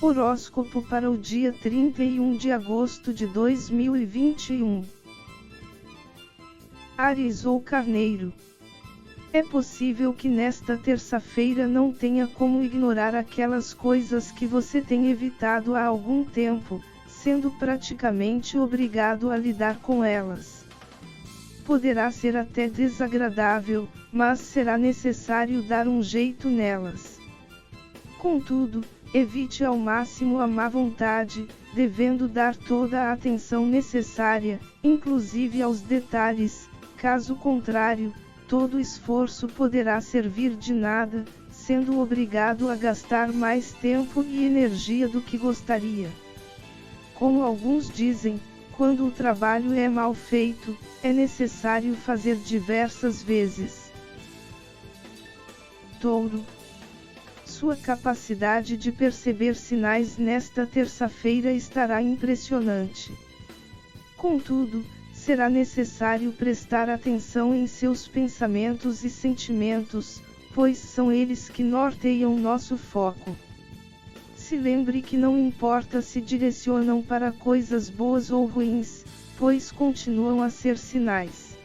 Horóscopo para o dia 31 de agosto de 2021. Áries ou Carneiro. É possível que nesta terça-feira não tenha como ignorar aquelas coisas que você tem evitado há algum tempo, sendo praticamente obrigado a lidar com elas. Poderá ser até desagradável, mas será necessário dar um jeito nelas. Contudo, evite ao máximo a má vontade, devendo dar toda a atenção necessária, inclusive aos detalhes. Caso contrário, todo esforço poderá servir de nada, sendo obrigado a gastar mais tempo e energia do que gostaria. Como alguns dizem, quando o trabalho é mal feito, é necessário fazer diversas vezes. Touro. Sua capacidade de perceber sinais nesta terça-feira estará impressionante. Contudo, será necessário prestar atenção em seus pensamentos e sentimentos, pois são eles que norteiam nosso foco. Se lembre que não importa se direcionam para coisas boas ou ruins, pois continuam a ser sinais.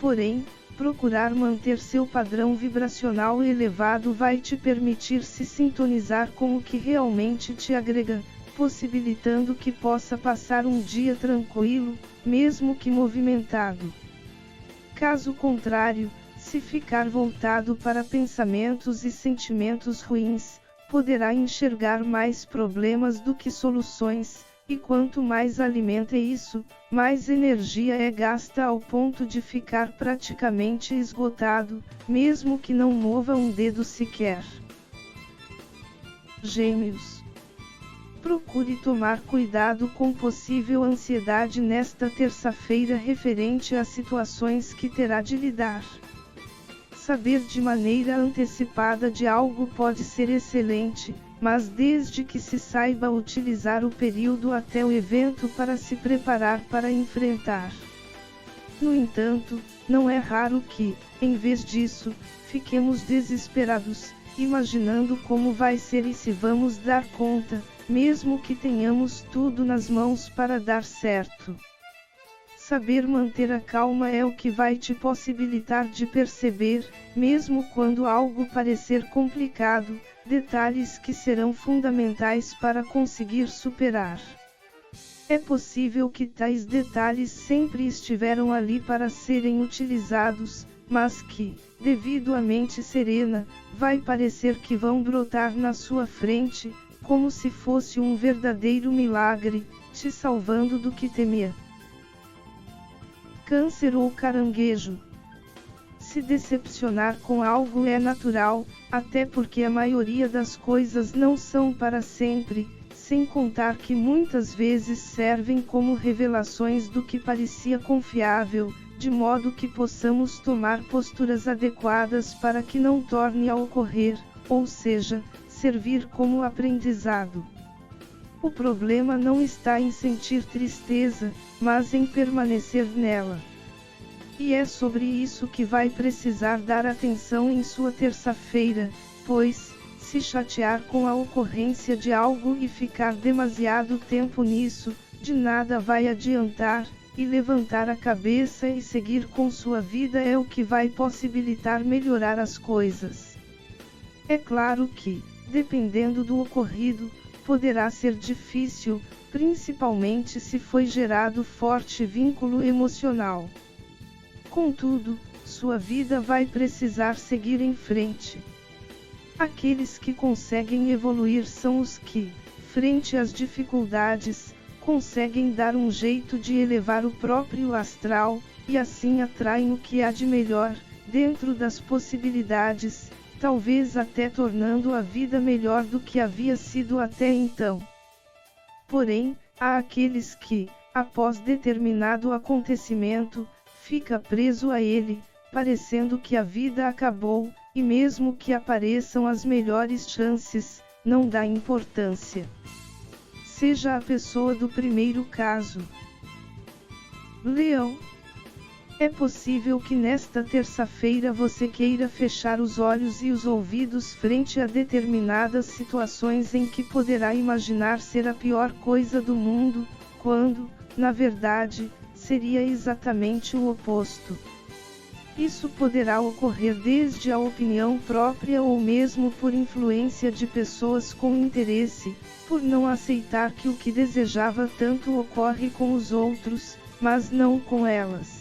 Porém, procurar manter seu padrão vibracional elevado vai te permitir se sintonizar com o que realmente te agrega, possibilitando que possa passar um dia tranquilo, mesmo que movimentado. Caso contrário, se ficar voltado para pensamentos e sentimentos ruins, poderá enxergar mais problemas do que soluções, e quanto mais alimenta isso, mais energia é gasta ao ponto de ficar praticamente esgotado, mesmo que não mova um dedo sequer. Gêmeos. Procure tomar cuidado com possível ansiedade nesta terça-feira referente a situações que terá de lidar. Saber de maneira antecipada de algo pode ser excelente, mas desde que se saiba utilizar o período até o evento para se preparar para enfrentar. No entanto, não é raro que, em vez disso, fiquemos desesperados, imaginando como vai ser e se vamos dar conta, mesmo que tenhamos tudo nas mãos para dar certo. Saber manter a calma é o que vai te possibilitar de perceber, mesmo quando algo parecer complicado, detalhes que serão fundamentais para conseguir superar. É possível que tais detalhes sempre estiveram ali para serem utilizados, mas que, devido à mente serena, vai parecer que vão brotar na sua frente, como se fosse um verdadeiro milagre, te salvando do que temia. Câncer ou Caranguejo. Se decepcionar com algo é natural, até porque a maioria das coisas não são para sempre, sem contar que muitas vezes servem como revelações do que parecia confiável, de modo que possamos tomar posturas adequadas para que não torne a ocorrer, ou seja, servir como aprendizado. O problema não está em sentir tristeza, mas em permanecer nela. E é sobre isso que vai precisar dar atenção em sua terça-feira, pois, se chatear com a ocorrência de algo e ficar demasiado tempo nisso, de nada vai adiantar, e levantar a cabeça e seguir com sua vida é o que vai possibilitar melhorar as coisas. É claro que, dependendo do ocorrido, poderá ser difícil, principalmente se foi gerado forte vínculo emocional. Contudo, sua vida vai precisar seguir em frente. Aqueles que conseguem evoluir são os que, frente às dificuldades, conseguem dar um jeito de elevar o próprio astral, e assim atraem o que há de melhor, dentro das possibilidades, talvez até tornando a vida melhor do que havia sido até então. Porém, há aqueles que, após determinado acontecimento, fica preso a ele, parecendo que a vida acabou, e mesmo que apareçam as melhores chances, não dá importância. Seja a pessoa do primeiro caso. Leão. É possível que nesta terça-feira você queira fechar os olhos e os ouvidos frente a determinadas situações em que poderá imaginar ser a pior coisa do mundo, quando, na verdade, seria exatamente o oposto. Isso poderá ocorrer desde a opinião própria ou mesmo por influência de pessoas com interesse, por não aceitar que o que desejava tanto ocorre com os outros, mas não com elas.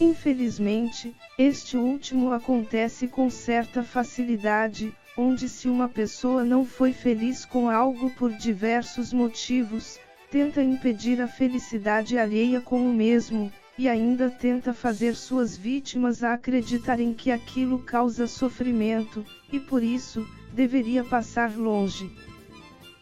Infelizmente, este último acontece com certa facilidade, onde se uma pessoa não foi feliz com algo por diversos motivos, tenta impedir a felicidade alheia com o mesmo, e ainda tenta fazer suas vítimas acreditarem que aquilo causa sofrimento, e por isso, deveria passar longe.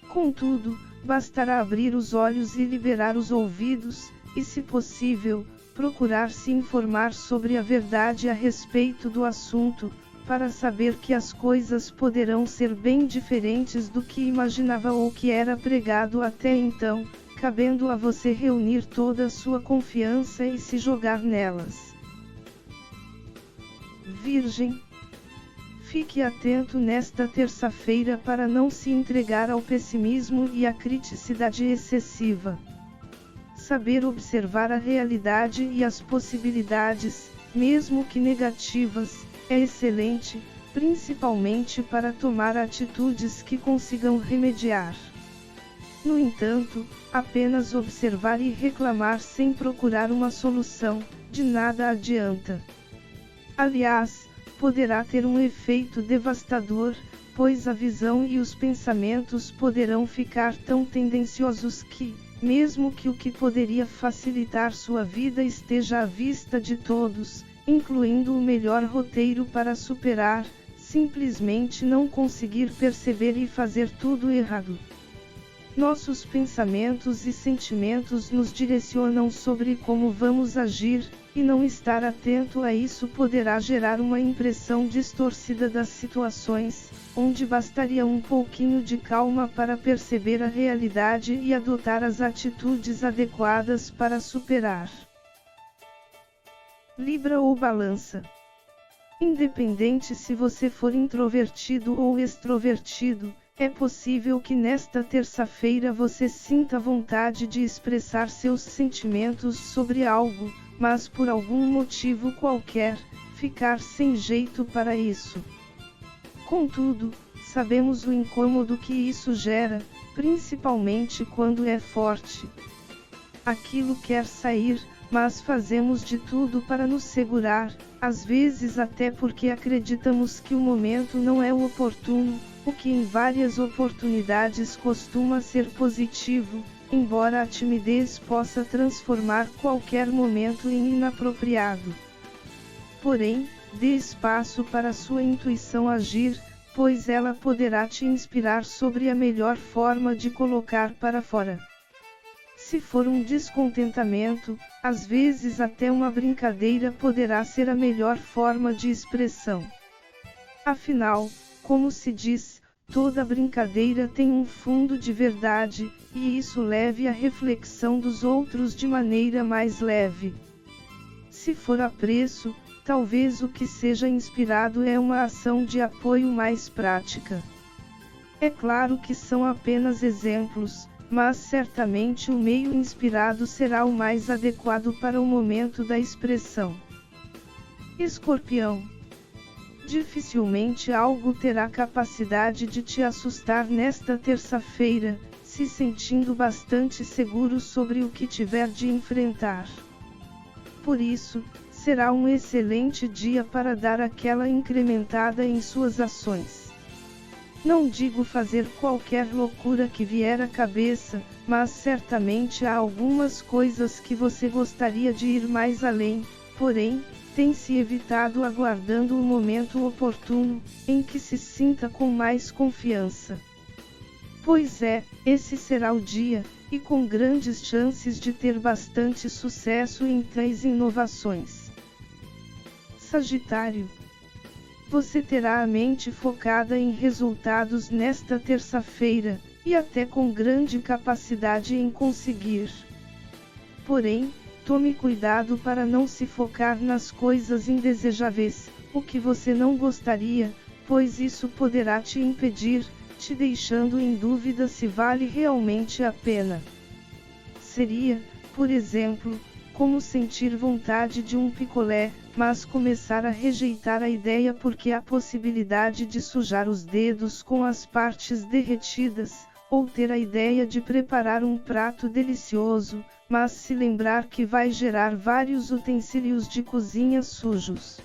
Contudo, bastará abrir os olhos e liberar os ouvidos, e se possível, procurar se informar sobre a verdade a respeito do assunto, para saber que as coisas poderão ser bem diferentes do que imaginava ou que era pregado até então, cabendo a você reunir toda a sua confiança e se jogar nelas. Virgem, fique atento nesta terça-feira para não se entregar ao pessimismo e à criticidade excessiva. Saber observar a realidade e as possibilidades, mesmo que negativas, é excelente, principalmente para tomar atitudes que consigam remediar. No entanto, apenas observar e reclamar sem procurar uma solução, de nada adianta. Aliás, poderá ter um efeito devastador, pois a visão e os pensamentos poderão ficar tão tendenciosos que, mesmo que o que poderia facilitar sua vida esteja à vista de todos, incluindo o melhor roteiro para superar, simplesmente não conseguir perceber e fazer tudo errado. Nossos pensamentos e sentimentos nos direcionam sobre como vamos agir, e não estar atento a isso poderá gerar uma impressão distorcida das situações, onde bastaria um pouquinho de calma para perceber a realidade e adotar as atitudes adequadas para superar. Libra ou Balança. Independente se você for introvertido ou extrovertido, é possível que nesta terça-feira você sinta vontade de expressar seus sentimentos sobre algo, mas por algum motivo qualquer, ficar sem jeito para isso. Contudo, sabemos o incômodo que isso gera, principalmente quando é forte. Aquilo quer sair, mas fazemos de tudo para nos segurar, às vezes até porque acreditamos que o momento não é o oportuno, o que em várias oportunidades costuma ser positivo, embora a timidez possa transformar qualquer momento em inapropriado. Porém, dê espaço para sua intuição agir, pois ela poderá te inspirar sobre a melhor forma de colocar para fora. Se for um descontentamento, às vezes até uma brincadeira poderá ser a melhor forma de expressão. Afinal, como se diz, toda brincadeira tem um fundo de verdade, e isso leve a reflexão dos outros de maneira mais leve. Se for apreço, talvez o que seja inspirado é uma ação de apoio mais prática. É claro que são apenas exemplos, mas certamente o meio inspirado será o mais adequado para o momento da expressão. Escorpião. Dificilmente algo terá capacidade de te assustar nesta terça-feira, se sentindo bastante seguro sobre o que tiver de enfrentar. Por isso, será um excelente dia para dar aquela incrementada em suas ações. Não digo fazer qualquer loucura que vier à cabeça, mas certamente há algumas coisas que você gostaria de ir mais além, porém, tem se evitado aguardando o momento oportuno, em que se sinta com mais confiança. Pois é, esse será o dia, e com grandes chances de ter bastante sucesso em tais inovações. Sagitário. Você terá a mente focada em resultados nesta terça-feira, e até com grande capacidade em conseguir. Porém, Tome cuidado para não se focar nas coisas indesejáveis, o que você não gostaria, pois isso poderá te impedir, te deixando em dúvida se vale realmente a pena. Seria, por exemplo, como sentir vontade de um picolé, mas começar a rejeitar a ideia porque há possibilidade de sujar os dedos com as partes derretidas, ou ter a ideia de preparar um prato delicioso, mas se lembrar que vai gerar vários utensílios de cozinha sujos.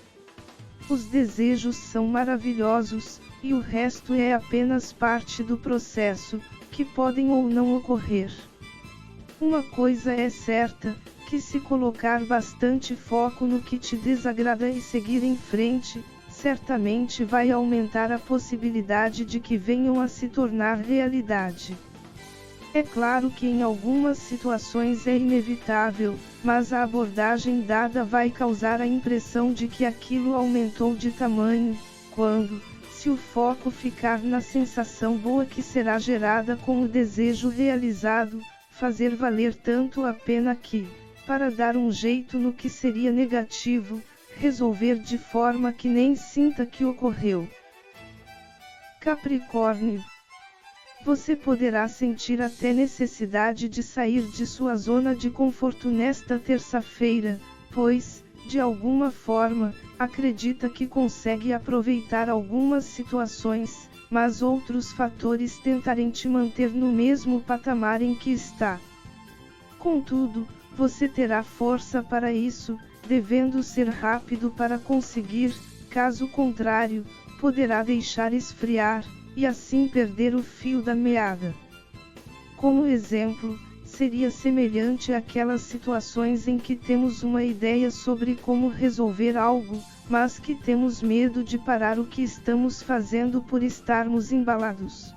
Os desejos são maravilhosos, e o resto é apenas parte do processo, que podem ou não ocorrer. Uma coisa é certa, que se colocar bastante foco no que te desagrada e seguir em frente, certamente vai aumentar a possibilidade de que venham a se tornar realidade. É claro que em algumas situações é inevitável, mas a abordagem dada vai causar a impressão de que aquilo aumentou de tamanho, quando, se o foco ficar na sensação boa que será gerada com o desejo realizado, fazer valer tanto a pena que, para dar um jeito no que seria negativo, resolver de forma que nem sinta que ocorreu. Capricórnio. Você poderá sentir até necessidade de sair de sua zona de conforto nesta terça-feira, pois, de alguma forma, acredita que consegue aproveitar algumas situações, mas outros fatores tentarem te manter no mesmo patamar em que está. Contudo, você terá força para isso, devendo ser rápido para conseguir, caso contrário, poderá deixar esfriar, e assim perder o fio da meada. Como exemplo, seria semelhante àquelas situações em que temos uma ideia sobre como resolver algo, mas que temos medo de parar o que estamos fazendo por estarmos embalados.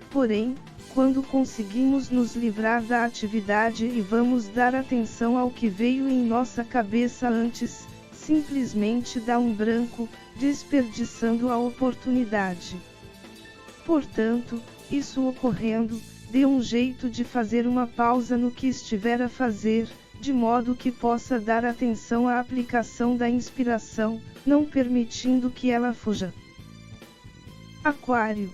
Porém, quando conseguimos nos livrar da atividade e vamos dar atenção ao que veio em nossa cabeça antes, simplesmente dá um branco, desperdiçando a oportunidade. Portanto, isso ocorrendo, dê um jeito de fazer uma pausa no que estiver a fazer, de modo que possa dar atenção à aplicação da inspiração, não permitindo que ela fuja. Aquário.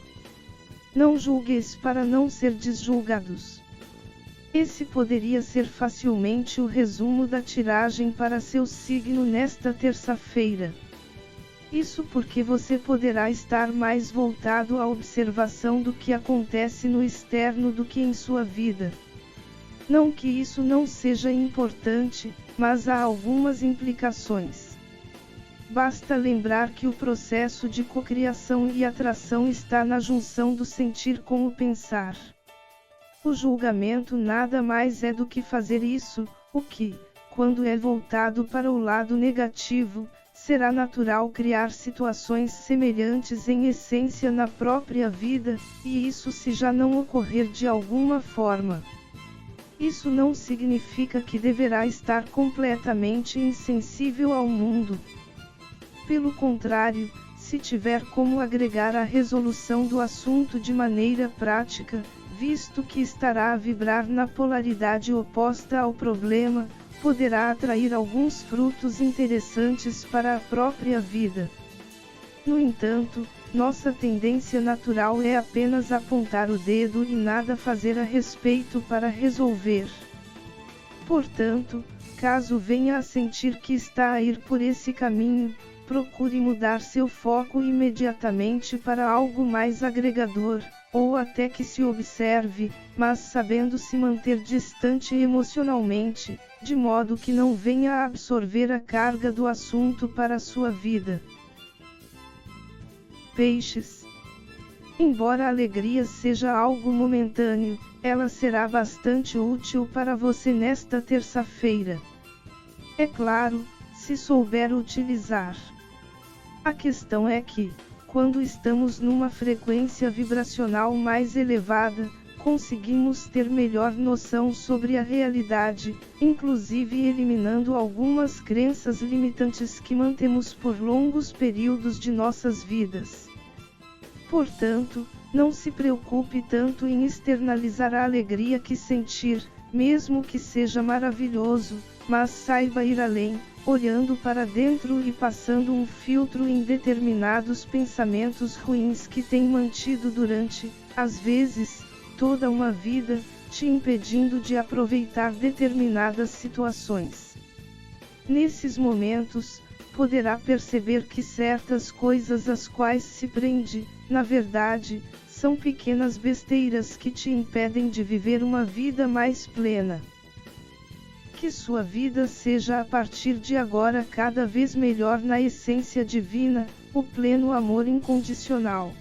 Não julgues para não ser desjulgados. Esse poderia ser facilmente o resumo da tiragem para seu signo nesta terça-feira. Isso porque você poderá estar mais voltado à observação do que acontece no externo do que em sua vida. Não que isso não seja importante, mas há algumas implicações. Basta lembrar que o processo de cocriação e atração está na junção do sentir com o pensar. O julgamento nada mais é do que fazer isso, o que, quando é voltado para o lado negativo, será natural criar situações semelhantes em essência na própria vida, e isso se já não ocorrer de alguma forma. Isso não significa que deverá estar completamente insensível ao mundo. Pelo contrário, se tiver como agregar a resolução do assunto de maneira prática, visto que estará a vibrar na polaridade oposta ao problema, poderá atrair alguns frutos interessantes para a própria vida. No entanto, nossa tendência natural é apenas apontar o dedo e nada fazer a respeito para resolver. Portanto, caso venha a sentir que está a ir por esse caminho, procure mudar seu foco imediatamente para algo mais agregador, ou até que se observe, mas sabendo se manter distante emocionalmente, de modo que não venha a absorver a carga do assunto para sua vida. Peixes. Embora a alegria seja algo momentâneo, ela será bastante útil para você nesta terça-feira. É claro, se souber utilizar. A questão é que, quando estamos numa frequência vibracional mais elevada, conseguimos ter melhor noção sobre a realidade, inclusive eliminando algumas crenças limitantes que mantemos por longos períodos de nossas vidas. Portanto, não se preocupe tanto em externalizar a alegria que sentir, mesmo que seja maravilhoso, mas saiba ir além, olhando para dentro e passando um filtro em determinados pensamentos ruins que tem mantido durante, às vezes, toda uma vida, te impedindo de aproveitar determinadas situações. Nesses momentos, poderá perceber que certas coisas às quais se prende, na verdade, são pequenas besteiras que te impedem de viver uma vida mais plena. Que sua vida seja a partir de agora cada vez melhor na essência divina, o pleno amor incondicional.